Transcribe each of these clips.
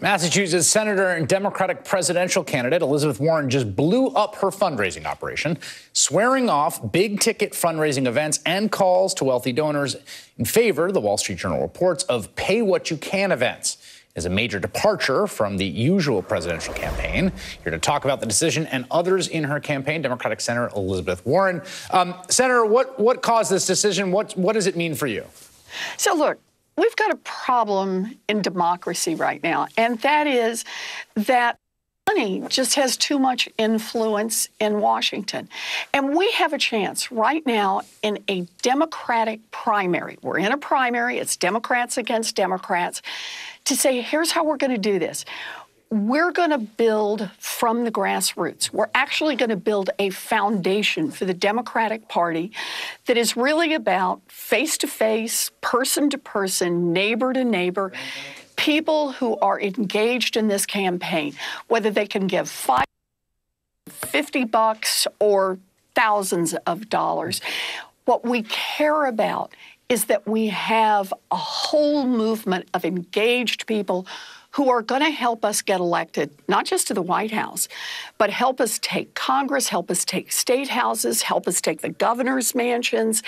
Massachusetts Senator and Democratic presidential candidate Elizabeth Warren just blew up her fundraising operation, swearing off big-ticket fundraising events and calls to wealthy donors in favor, the Wall Street Journal reports, of pay-what-you-can events. It is a major departure from the usual presidential campaign. Here to talk about the decision and others in her campaign, Democratic Senator Elizabeth Warren. Senator, what caused this decision? What does it mean for you? So, look. We've got a problem in democracy right now, and that is that money just has too much influence in Washington. And we have a chance right now in a Democratic primary. We're in a primary. It's Democrats against Democrats to say, here's how we're going to do this. We're going to build from the grassroots. We're actually going to build a foundation for the Democratic Party that is really about face-to-face, person-to-person, neighbor-to-neighbor, people who are engaged in this campaign, whether they can give $50 or thousands of dollars. What we care about is that we have a whole movement of engaged people who are going to help us get elected, not just to the White House, but help us take Congress, help us take state houses, help us take the governor's mansions,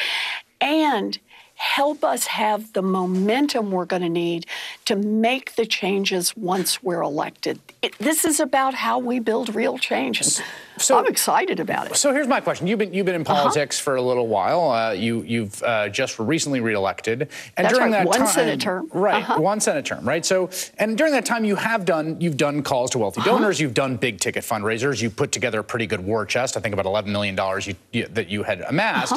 and help us have the momentum we're going to need to make the changes once we're elected. This is about how we build real change. So I'm excited about it. So here's my question. You've been in politics for a little while. You've just recently reelected. And That's during right. that time, one Senate term. Right, one Senate term, right? So, and during that time, you've done calls to wealthy donors. You've done big ticket fundraisers. You put together a pretty good war chest. I think about $11 million that you had amassed.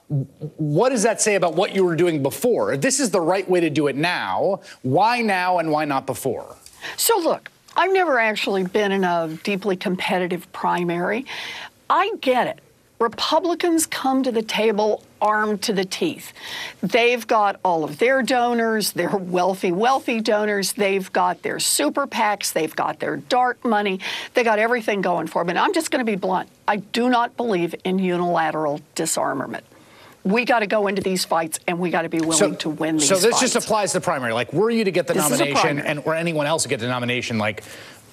What does that say about what you were doing before? If this is the right way to do it now, why now and why not before? So look, I've never actually been in a deeply competitive primary. I get it. Republicans come to the table armed to the teeth. They've got all of their donors, their wealthy donors. They've got their super PACs. They've got their dark money. They got everything going for them. And I'm just going to be blunt. I do not believe in unilateral disarmament. We got to go into these fights, and we got to be willing to win these fights. So this just applies to the primary. Like, were you to get the nomination, or anyone else to get the nomination, like,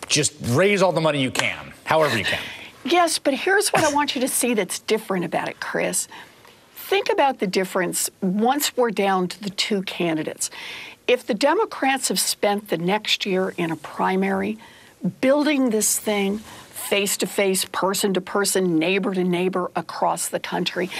just raise all the money you can, however you can. Yes, but here's what I want you to see that's different about it, Chris. Think about the difference once we're down to the two candidates. If the Democrats have spent the next year in a primary building this thing face-to-face, person-to-person, neighbor-to-neighbor across the country,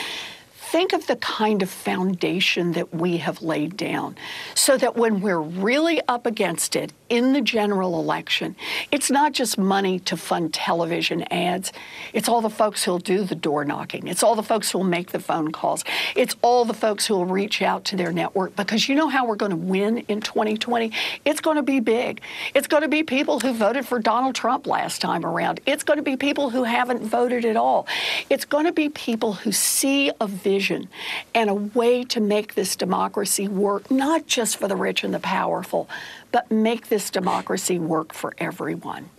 think of the kind of foundation that we have laid down so that when we're really up against it in the general election, it's not just money to fund television ads. It's all the folks who'll do the door knocking. It's all the folks who'll make the phone calls. It's all the folks who'll reach out to their network, because you know how we're going to win in 2020? It's going to be big. It's going to be people who voted for Donald Trump last time around. It's going to be people who haven't voted at all. It's going to be people who see a vision and a way to make this democracy work, not just for the rich and the powerful, but make this democracy work for everyone.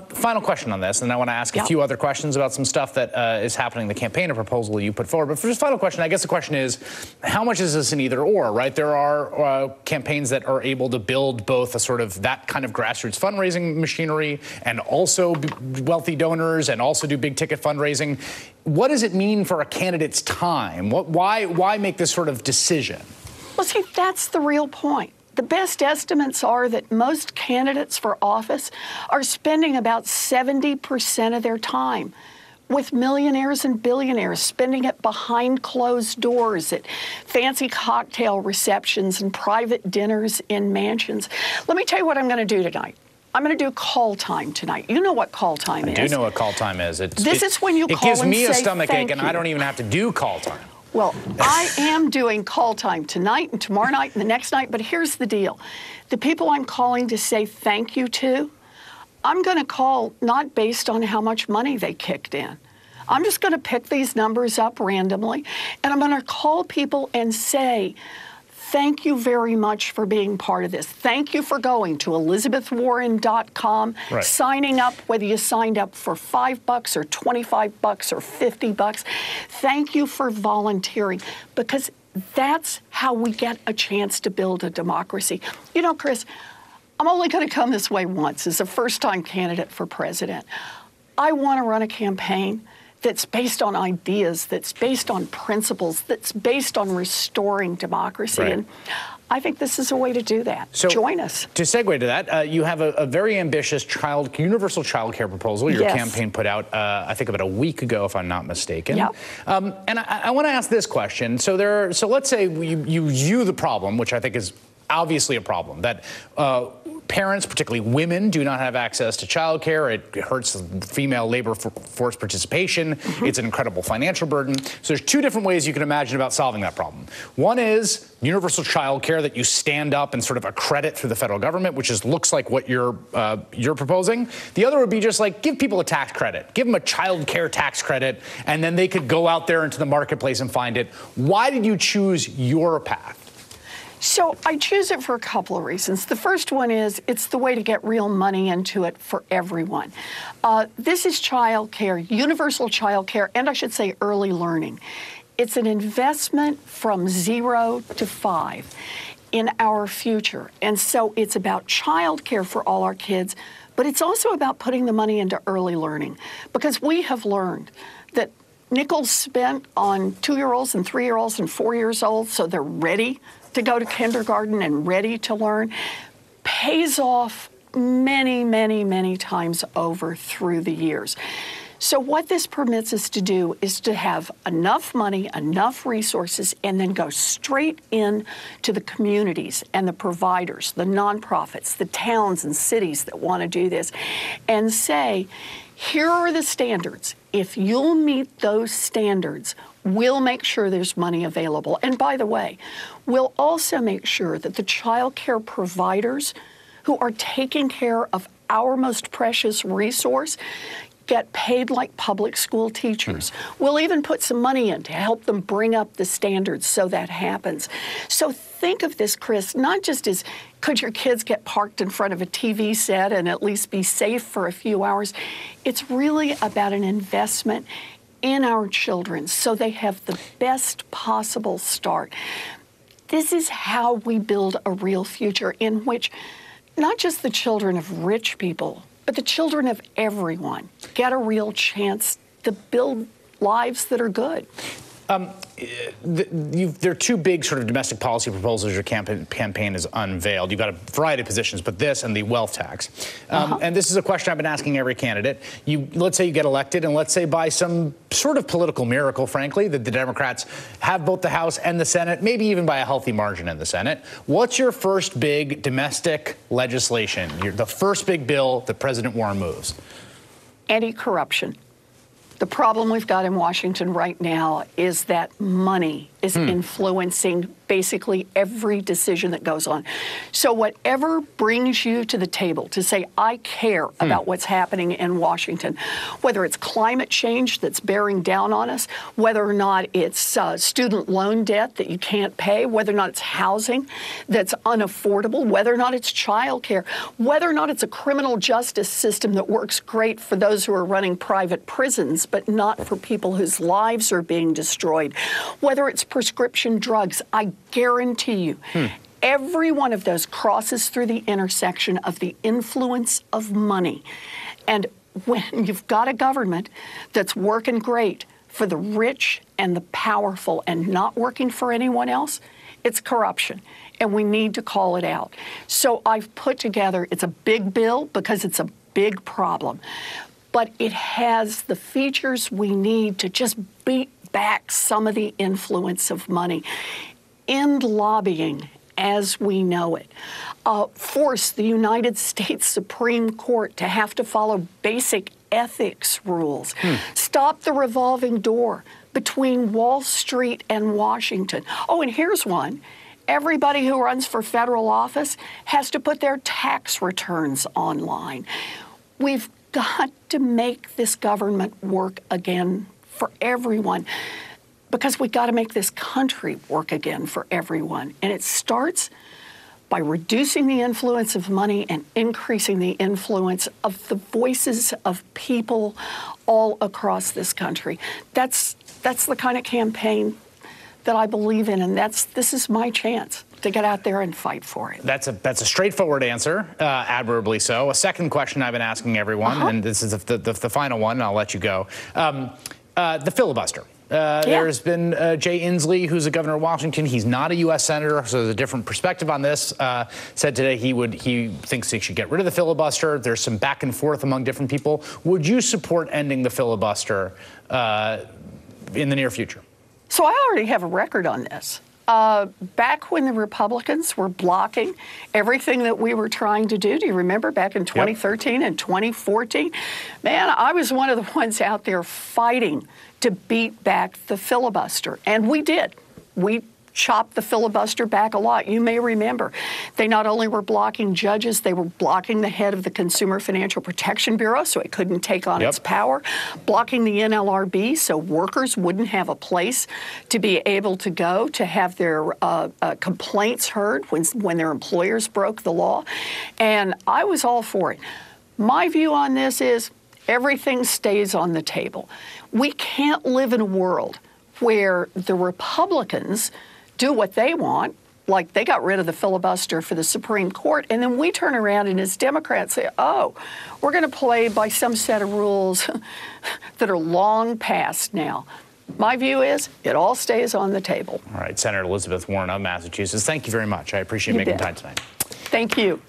Final question on this, and I want to ask a few other questions about some stuff that is happening in the campaign, a proposal you put forward. But for this final question, I guess the question is, how much is this an either or, right? There are campaigns that are able to build both a sort of that kind of grassroots fundraising machinery and also wealthy donors and also do big ticket fundraising. What does it mean for a candidate's time? Why make this sort of decision? Well, see, that's the real point. The best estimates are that most candidates for office are spending about 70% of their time with millionaires and billionaires, spending it behind closed doors at fancy cocktail receptions and private dinners in mansions. Let me tell you what I'm going to do tonight. I'm going to do call time tonight. You know what call time is. I do know what call time is. This is when you call and say thank you. It gives me a stomachache, and I don't even have to do call time. Well, I am doing call time tonight and tomorrow night and the next night, but here's the deal. The people I'm calling to say thank you to, I'm going to call not based on how much money they kicked in. I'm just going to pick these numbers up randomly, and I'm going to call people and say, thank you very much for being part of this. Thank you for going to ElizabethWarren.com, signing up, whether you signed up for $5 or $25 or $50. Thank you for volunteering, because that's how we get a chance to build a democracy. You know, Chris, I'm only going to come this way once as a first-time candidate for president. I want to run a campaign that's based on ideas, that's based on principles, that's based on restoring democracy. Right. And I think this is a way to do that. So, join us. To segue to that, you have a very ambitious universal child care proposal your campaign put out, I think, about a week ago, if I'm not mistaken. Yep. And I want to ask this question. So let's say you view the problem, which I think is obviously a problem, that parents, particularly women, do not have access to childcare. It hurts female labor force participation. It's an incredible financial burden. So there's two different ways you can imagine about solving that problem. One is universal childcare that you stand up and sort of accredit through the federal government, which looks like what you're proposing. The other would be just like give people a tax credit, give them a childcare tax credit, and then they could go out there into the marketplace and find it. Why did you choose your path? So I choose it for a couple of reasons. The first one is it's the way to get real money into it for everyone. This is childcare, universal childcare, and I should say early learning. It's an investment from 0 to 5 in our future. And so it's about childcare for all our kids, but it's also about putting the money into early learning, because we have learned that nickels spent on 2-year-olds and 3-year-olds and 4 years old so they're ready to go to kindergarten and ready to learn pays off many, many, many times over through the years. So what this permits us to do is to have enough money, enough resources, and then go straight in to the communities and the providers, the nonprofits, the towns and cities that want to do this, and say, here are the standards. If you'll meet those standards, we'll make sure there's money available. And by the way, we'll also make sure that the child care providers who are taking care of our most precious resource get paid like public school teachers. We'll even put some money in to help them bring up the standards so that happens. So think of this, Chris, not just as could your kids get parked in front of a TV set and at least be safe for a few hours. It's really about an investment in our children so they have the best possible start. This is how we build a real future in which not just the children of rich people, but the children of everyone get a real chance to build lives that are good. There are two big sort of domestic policy proposals your campaign has unveiled. You've got a variety of positions, but this and the wealth tax. And this is a question I've been asking every candidate. Let's say you get elected, and let's say by some sort of political miracle, frankly, that the Democrats have both the House and the Senate, maybe even by a healthy margin in the Senate. What's your first big domestic legislation, the first big bill that President Warren moves? Anti-corruption. The problem we've got in Washington right now is that money is influencing basically every decision that goes on. So whatever brings you to the table to say, I care about what's happening in Washington, whether it's climate change that's bearing down on us, whether or not it's student loan debt that you can't pay, whether or not it's housing that's unaffordable, whether or not it's childcare, whether or not it's a criminal justice system that works great for those who are running private prisons, but not for people whose lives are being destroyed, whether it's prescription drugs, I guarantee you, every one of those crosses through the intersection of the influence of money. And when you've got a government that's working great for the rich and the powerful and not working for anyone else, it's corruption. And we need to call it out. So I've put together, it's a big bill because it's a big problem, but it has the features we need to just beat back some of the influence of money, end lobbying as we know it, force the United States Supreme Court to have to follow basic ethics rules, stop the revolving door between Wall Street and Washington. Oh, and here's one. Everybody who runs for federal office has to put their tax returns online. We've got to make this government work again for everyone, because we've got to make this country work again for everyone. And it starts by reducing the influence of money and increasing the influence of the voices of people all across this country. That's the kind of campaign that I believe in, and this is my chance. to get out there and fight for it. That's a straightforward answer, admirably so. A second question I've been asking everyone, and this is the final one, and I'll let you go. The filibuster. There's been Jay Inslee, who's the governor of Washington. He's not a U.S. senator, so there's a different perspective on this. Said today he thinks they should get rid of the filibuster. There's some back and forth among different people. Would you support ending the filibuster in the near future? So I already have a record on this. Back when the Republicans were blocking everything that we were trying to do, do you remember back in 2013 and 2014? Man, I was one of the ones out there fighting to beat back the filibuster. And we did. We chopped the filibuster back a lot. You may remember they not only were blocking judges, they were blocking the head of the Consumer Financial Protection Bureau so it couldn't take on its power, blocking the NLRB so workers wouldn't have a place to be able to go to have their complaints heard when their employers broke the law. And I was all for it. My view on this is everything stays on the table. We can't live in a world where the Republicans do what they want, like they got rid of the filibuster for the Supreme Court, and then we turn around and as Democrats say, oh, we're going to play by some set of rules that are long past now. My view is it all stays on the table. All right, Senator Elizabeth Warren of Massachusetts, thank you very much. I appreciate making time tonight. Thank you.